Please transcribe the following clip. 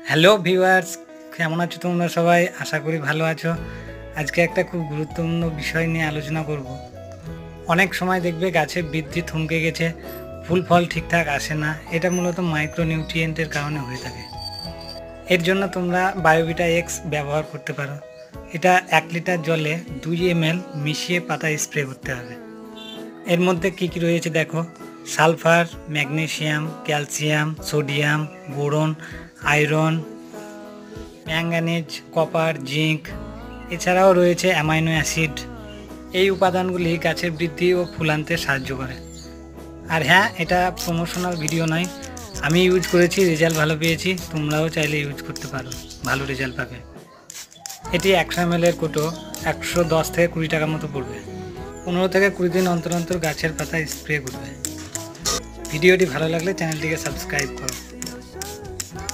Hello viewers, কেমন আছো তোমরা সবাই? আশা করি ভালো আছো। আজকে একটা খুব গুরুত্বপূর্ণ বিষয় নিয়ে আলোচনা করব। অনেক সময় দেখবে গাছের বৃদ্ধি থমকে গেছে, ফুল ফল ঠিকঠাক আসে না। এটা মূলত মাইক্রোনিউট্রিয়েন্টের কারণে হয়ে থাকে। এর জন্য তোমরা বায়োভিটা এক্স ব্যবহার করতে পারো। এটা 1 লিটার জলে 2 ml মিশিয়ে পাতায় স্প্রে করতে হবে। এর মধ্যে কী কী রয়েছে দেখো: sulphur, magnesium, calcium, sodium, boron, iron, manganese, copper, zinc, এছাড়াও রয়েছে অ্যামাইনো অ্যাসিড। এই উপাদানগুলি গাছের বৃদ্ধি ও ফুল আনতে সাহায্য করে। আর হ্যাঁ, এটা প্রমোশনাল ভিডিও নয়, আমি ইউজ করেছি, রেজাল্ট ভালো পেয়েছি। তোমরাও চাইলে ইউজ করতে পারো, ভালো রেজাল্ট পাবে। এটি 100 ml এর কোটো 110 থেকে 20 টাকা মতো পড়বে। 15 থেকে 20 দিন অন্তর অন্তর গাছের পাতায় স্প্রে করবে। ভিডিওটি ভালো লাগলে চ্যানেলটিকে সাবস্ক্রাইব করো।